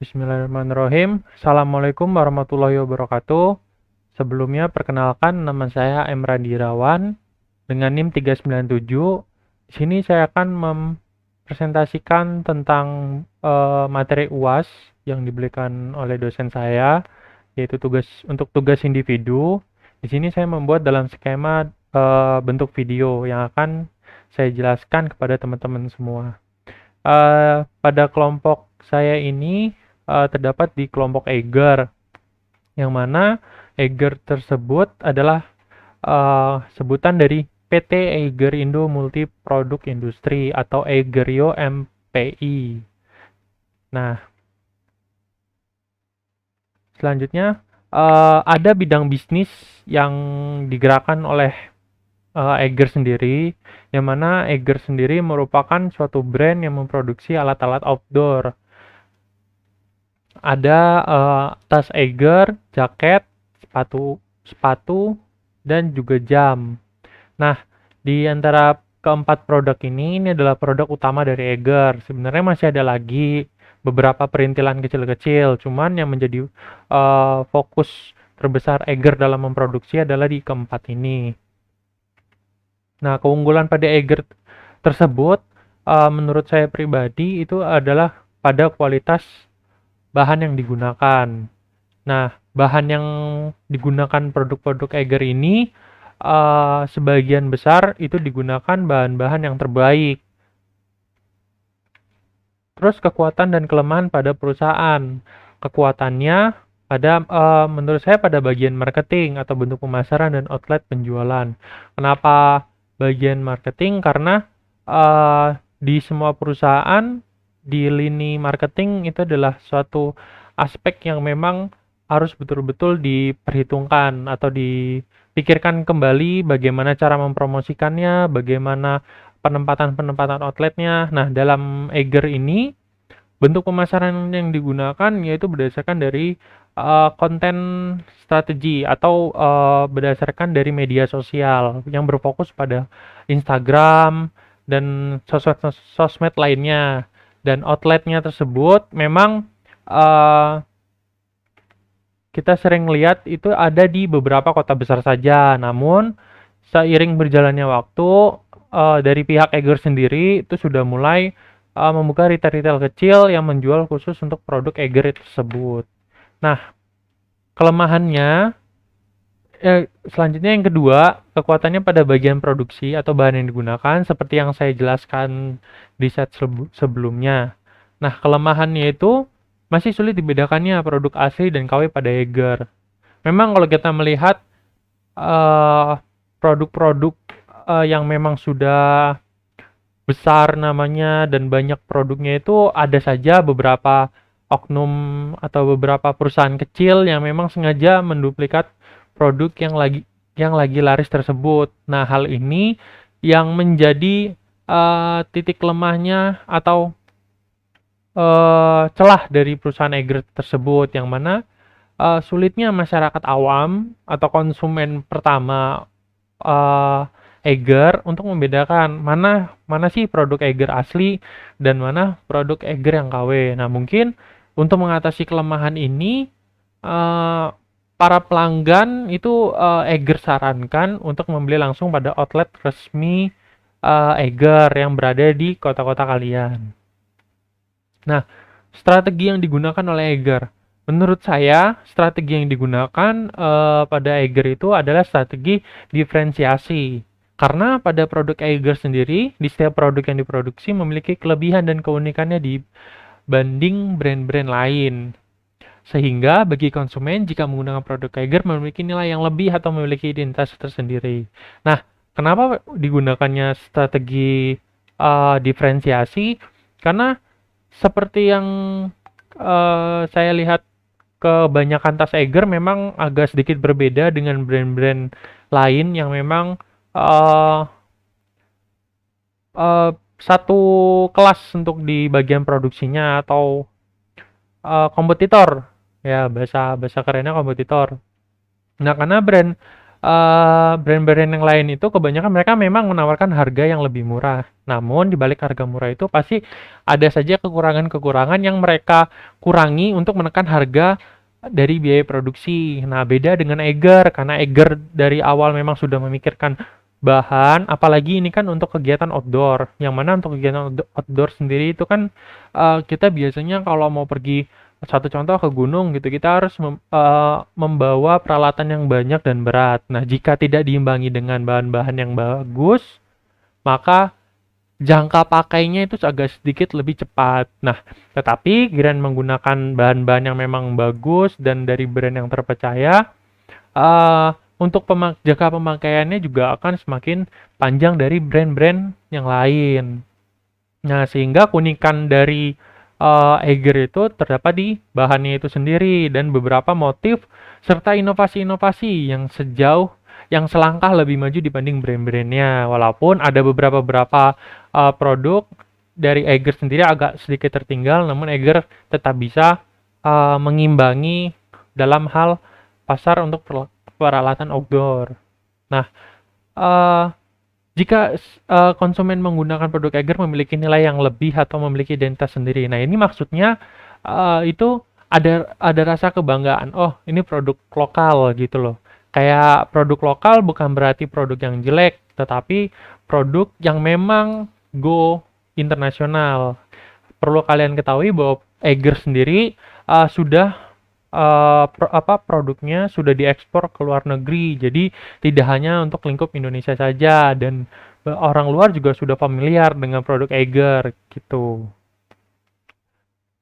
Bismillahirrahmanirrahim. Assalamualaikum warahmatullahi wabarakatuh. Sebelumnya perkenalkan nama saya Emran Dirawan dengan NIM 397. Di sini saya akan mempresentasikan tentang materi UAS yang diberikan oleh dosen saya, yaitu tugas individu. Di sini saya membuat dalam skema bentuk video yang akan saya jelaskan kepada teman-teman semua. Pada kelompok saya ini terdapat di kelompok Eiger, yang mana Eiger tersebut adalah sebutan dari PT Eiger Indo Multi Produk Industri atau Eigerio MPI. Nah, selanjutnya ada bidang bisnis yang digerakkan oleh Eiger sendiri, yang mana Eiger sendiri merupakan suatu brand yang memproduksi alat-alat outdoor. Ada tas Eiger, jaket, sepatu, dan juga jam. Nah, di antara keempat produk ini adalah produk utama dari Eiger. Sebenarnya masih ada lagi beberapa perintilan kecil-kecil, cuman yang menjadi fokus terbesar Eiger dalam memproduksi adalah di keempat ini. Nah, keunggulan pada Eiger tersebut menurut saya pribadi itu adalah pada kualitas bahan yang digunakan. Nah, bahan yang digunakan produk-produk Eiger ini sebagian besar itu digunakan bahan-bahan yang terbaik. Terus kekuatan dan kelemahan pada perusahaan. Kekuatannya pada menurut saya pada bagian marketing atau bentuk pemasaran dan outlet penjualan. Kenapa bagian marketing? Karena di semua perusahaan di lini marketing itu adalah suatu aspek yang memang harus betul-betul diperhitungkan atau dipikirkan kembali bagaimana cara mempromosikannya, bagaimana penempatan outletnya. Nah, dalam Eiger ini bentuk pemasaran yang digunakan yaitu berdasarkan dari konten strategi atau berdasarkan dari media sosial yang berfokus pada Instagram dan sosmed lainnya. Dan outletnya tersebut memang kita sering lihat itu ada di beberapa kota besar saja. Namun seiring berjalannya waktu dari pihak Eiger sendiri itu sudah mulai membuka retail-retail kecil yang menjual khusus untuk produk Eiger tersebut. Nah, kelemahannya selanjutnya yang kedua, kekuatannya pada bagian produksi atau bahan yang digunakan seperti yang saya jelaskan di set sebelumnya. Nah, kelemahannya itu masih sulit dibedakannya produk asli dan KW pada Eiger. Memang kalau kita melihat produk-produk yang memang sudah besar namanya dan banyak produknya itu ada saja beberapa oknum atau beberapa perusahaan kecil yang memang sengaja menduplikat produk yang lagi laris tersebut. Nah, hal ini yang menjadi titik lemahnya atau celah dari perusahaan Eiger tersebut, yang mana sulitnya masyarakat awam atau konsumen pertama Eiger untuk membedakan mana sih produk Eiger asli dan mana produk Eiger yang KW. Nah, mungkin untuk mengatasi kelemahan ini para pelanggan itu Eiger sarankan untuk membeli langsung pada outlet resmi Eiger yang berada di kota-kota kalian. Nah, strategi yang digunakan oleh Eiger. Menurut saya, strategi yang digunakan pada Eiger itu adalah strategi diferensiasi. Karena pada produk Eiger sendiri, di setiap produk yang diproduksi memiliki kelebihan dan keunikannya dibanding brand-brand lain. Sehingga bagi konsumen jika menggunakan produk Eiger memiliki nilai yang lebih atau memiliki identitas tersendiri. Nah, kenapa digunakannya strategi diferensiasi? Karena seperti yang saya lihat kebanyakan tas Eiger memang agak sedikit berbeda dengan brand-brand lain yang memang satu kelas untuk di bagian produksinya atau kompetitor, ya bahasa kerennya kompetitor. Nah, karena brand brand-brand yang lain itu kebanyakan mereka memang menawarkan harga yang lebih murah. Namun di balik harga murah itu pasti ada saja kekurangan-kekurangan yang mereka kurangi untuk menekan harga dari biaya produksi. Nah, beda dengan Eiger karena Eiger dari awal memang sudah memikirkan bahan, apalagi ini kan untuk kegiatan outdoor. Yang mana untuk kegiatan outdoor sendiri itu kan kita biasanya kalau mau pergi satu contoh ke gunung gitu, kita harus membawa peralatan yang banyak dan berat. Nah, jika tidak diimbangi dengan bahan-bahan yang bagus, maka jangka pakainya itu agak sedikit lebih cepat. Nah, tetapi Grand menggunakan bahan-bahan yang memang bagus dan dari brand yang terpercaya, untuk jangka pemakaiannya juga akan semakin panjang dari brand-brand yang lain. Nah, sehingga keunikan dari Eiger itu terdapat di bahannya itu sendiri dan beberapa motif serta inovasi-inovasi yang selangkah lebih maju dibanding brand-brandnya. Walaupun ada beberapa produk dari Eiger sendiri agak sedikit tertinggal, namun Eiger tetap bisa mengimbangi dalam hal pasar untuk peralatan outdoor. Nah, uh, jika konsumen menggunakan produk Eiger memiliki nilai yang lebih atau memiliki identitas sendiri. Nah, ini maksudnya itu ada rasa kebanggaan. Oh, ini produk lokal gitu loh. Kayak produk lokal bukan berarti produk yang jelek, tetapi produk yang memang go internasional. Perlu kalian ketahui bahwa Eiger sendiri sudah produknya sudah diekspor ke luar negeri. Jadi tidak hanya untuk lingkup Indonesia saja dan orang luar juga sudah familiar dengan produk Eiger gitu.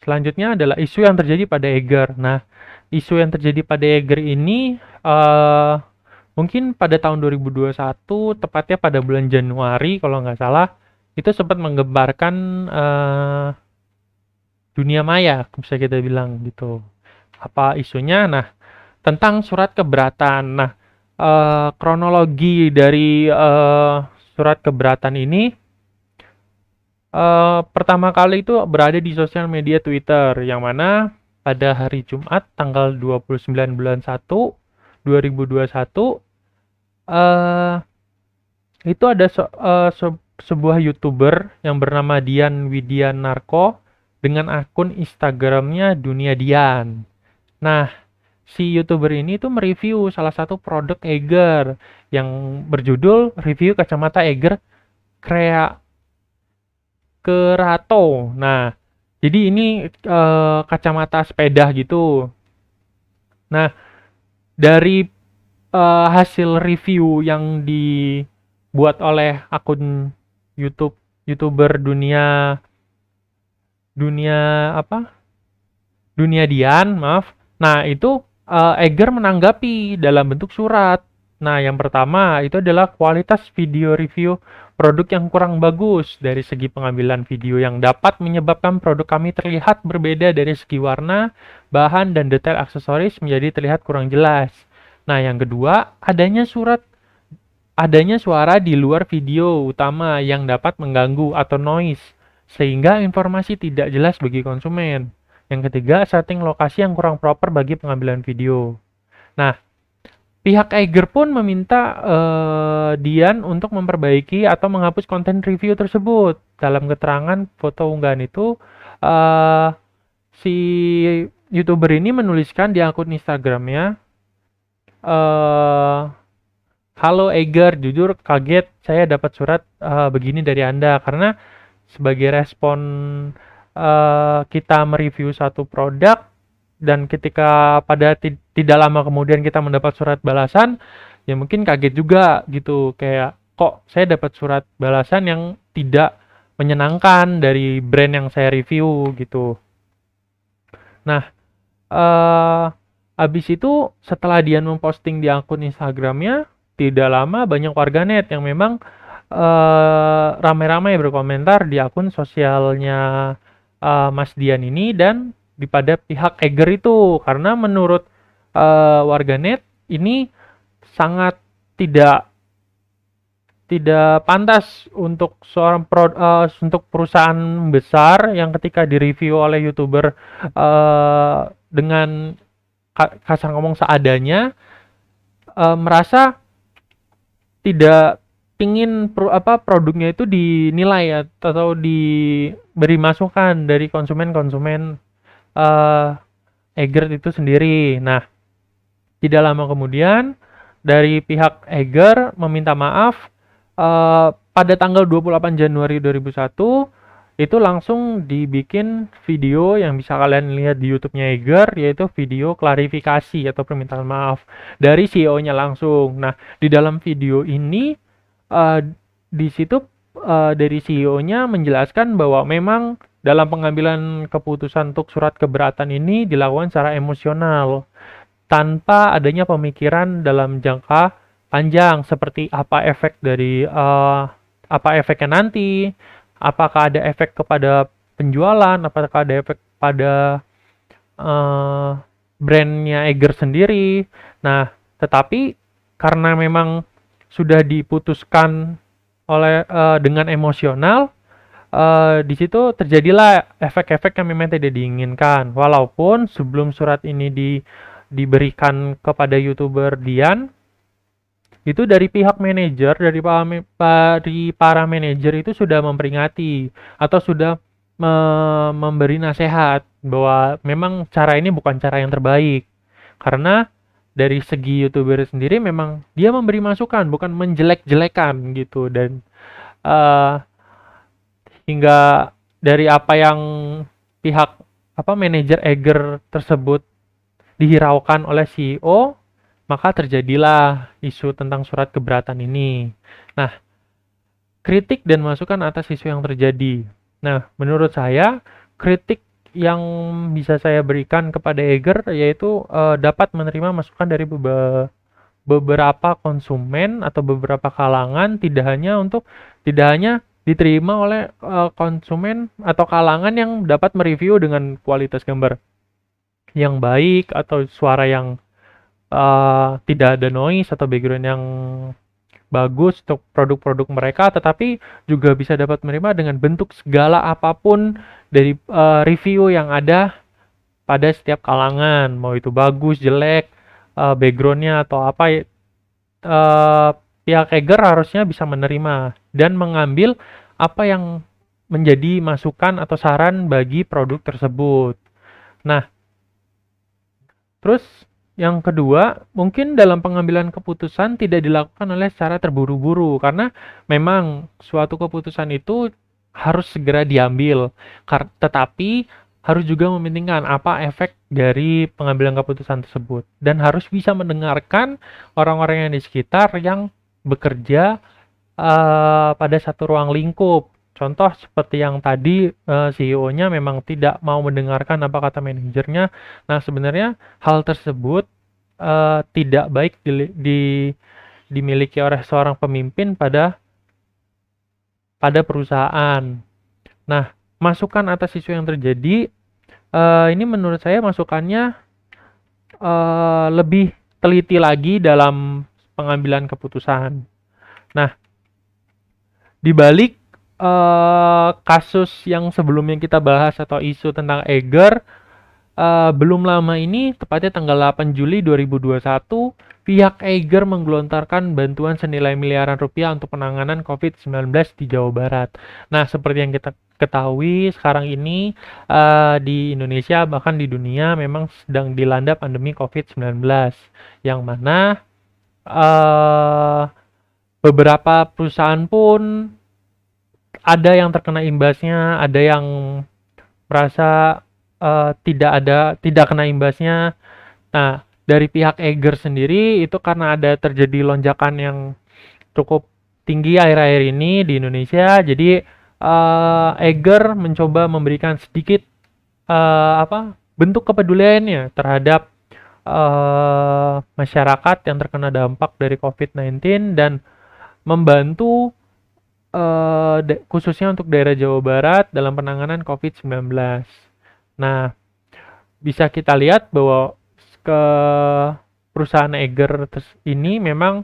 Selanjutnya adalah isu yang terjadi pada Eiger. Nah, isu yang terjadi pada Eiger ini mungkin pada tahun 2021, tepatnya pada bulan Januari kalau nggak salah, itu sempat menggemparkan dunia maya, bisa kita bilang gitu. Apa isunya? Nah, tentang surat keberatan. Nah, kronologi dari surat keberatan ini pertama kali itu berada di sosial media Twitter, yang mana pada hari Jumat tanggal 29 bulan 1 2021 eh itu ada sebuah YouTuber yang bernama Dian Widianarko dengan akun Instagramnya Dunia Dian. Nah, si YouTuber ini tuh mereview salah satu produk Eiger yang berjudul review kacamata Eiger Crea Kerato. Nah, jadi ini kacamata sepeda gitu. Nah, dari hasil review yang dibuat oleh akun YouTuber dunia dunia apa? Dunia Dian, maaf. Nah, itu Eiger menanggapi dalam bentuk surat. Nah, yang pertama itu adalah kualitas video review produk yang kurang bagus dari segi pengambilan video yang dapat menyebabkan produk kami terlihat berbeda dari segi warna, bahan, dan detail aksesoris menjadi terlihat kurang jelas. Nah, yang kedua, adanya suara di luar video utama yang dapat mengganggu atau noise, sehingga informasi tidak jelas bagi konsumen. Yang ketiga, setting lokasi yang kurang proper bagi pengambilan video. Nah, pihak Eiger pun meminta Dian untuk memperbaiki atau menghapus konten review tersebut. Dalam keterangan foto unggahan itu, si YouTuber ini menuliskan di akun Instagramnya, halo Eiger, jujur kaget saya dapat surat begini dari Anda karena sebagai respon kita mereview satu produk dan ketika tidak lama kemudian kita mendapat surat balasan, ya mungkin kaget juga gitu, kayak kok saya dapat surat balasan yang tidak menyenangkan dari brand yang saya review gitu. Nah, habis itu setelah dia memposting di akun Instagramnya, tidak lama banyak warganet yang memang ramai-ramai berkomentar di akun sosialnya Mas Dian ini dan pada pihak Eiger itu, karena menurut warganet ini sangat tidak pantas untuk untuk perusahaan besar yang ketika direview oleh YouTuber dengan kasar ngomong seadanya, merasa tidak pingin produknya itu dinilai ya, atau diberi masukan dari konsumen-konsumen eh Eggert itu sendiri. Nah, tidak lama kemudian dari pihak Eggert meminta maaf pada tanggal 28 Januari 2001 itu langsung dibikin video yang bisa kalian lihat di YouTube-nya Eggert, yaitu video klarifikasi atau permintaan maaf dari CEO-nya langsung. Nah, di dalam video ini uh, di situ dari CEO-nya menjelaskan bahwa memang dalam pengambilan keputusan untuk surat keberatan ini dilakukan secara emosional tanpa adanya pemikiran dalam jangka panjang seperti apa efeknya nanti, apakah ada efek kepada penjualan, apakah ada efek pada uh, brandnya Eiger sendiri. Nah, tetapi karena memang sudah diputuskan oleh dengan emosional, di situ terjadilah efek-efek yang memang tidak diinginkan. Walaupun sebelum surat ini diberikan kepada YouTuber Dian, itu dari pihak manajer, dari para manajer itu sudah memperingati atau sudah memberi nasihat bahwa memang cara ini bukan cara yang terbaik. Karena dari segi YouTuber sendiri memang dia memberi masukan, bukan menjelek-jelekan gitu. Dan uh, hingga dari apa yang pihak manajer Eger tersebut dihiraukan oleh CEO, maka terjadilah isu tentang surat keberatan ini. Nah, kritik dan masukan atas isu yang terjadi. Nah, menurut saya kritik yang bisa saya berikan kepada Eger yaitu dapat menerima masukan dari beberapa konsumen atau beberapa kalangan, tidak hanya diterima oleh konsumen atau kalangan yang dapat mereview dengan kualitas gambar yang baik atau suara yang tidak ada noise atau background yang bagus untuk produk-produk mereka, tetapi juga bisa dapat menerima dengan bentuk segala apapun dari review yang ada pada setiap kalangan, mau itu bagus, jelek, backgroundnya atau apa, pihak Eger harusnya bisa menerima dan mengambil apa yang menjadi masukan atau saran bagi produk tersebut. Nah, terus yang kedua, mungkin dalam pengambilan keputusan tidak dilakukan oleh secara terburu-buru karena memang suatu keputusan itu harus segera diambil. Tetapi harus juga mementingkan apa efek dari pengambilan keputusan tersebut dan harus bisa mendengarkan orang-orang yang di sekitar yang bekerja pada satu ruang lingkup. Contoh seperti yang tadi CEO-nya memang tidak mau mendengarkan apa kata manajernya. Nah, sebenarnya hal tersebut tidak baik dimiliki oleh seorang pemimpin pada perusahaan. Nah, masukan atas isu yang terjadi ini menurut saya masukannya lebih teliti lagi dalam pengambilan keputusan. Nah, di balik kasus yang sebelumnya kita bahas atau isu tentang Eger, belum lama ini, tepatnya tanggal 8 Juli 2021, pihak Eiger menggelontorkan bantuan senilai miliaran rupiah untuk penanganan COVID-19 di Jawa Barat. Nah, seperti yang kita ketahui sekarang ini di Indonesia bahkan di dunia memang sedang dilanda pandemi COVID-19, yang mana beberapa perusahaan pun ada yang terkena imbasnya, ada yang merasa tidak kena imbasnya. Nah, dari pihak Eiger sendiri itu karena ada terjadi lonjakan yang cukup tinggi akhir-akhir ini di Indonesia, jadi Eiger mencoba memberikan sedikit bentuk kepeduliannya terhadap masyarakat yang terkena dampak dari COVID-19 dan membantu khususnya untuk daerah Jawa Barat dalam penanganan COVID-19. Nah, bisa kita lihat bahwa ke perusahaan Eiger ini memang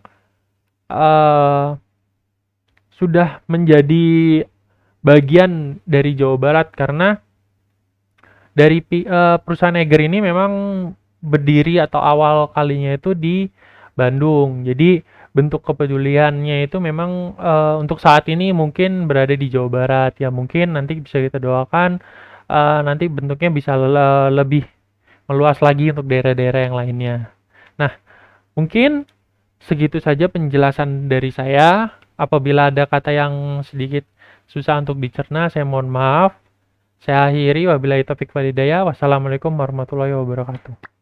sudah menjadi bagian dari Jawa Barat karena dari perusahaan Eiger ini memang berdiri atau awal kalinya itu di Bandung. Jadi bentuk kepeduliannya itu memang untuk saat ini mungkin berada di Jawa Barat ya, mungkin nanti bisa kita doakan nanti bentuknya bisa lebih meluas lagi untuk daerah-daerah yang lainnya. Nah, mungkin segitu saja penjelasan dari saya. Apabila ada kata yang sedikit susah untuk dicerna, saya mohon maaf. Saya akhiri, wabillahi taufiq walhidayah. Wassalamualaikum warahmatullahi wabarakatuh.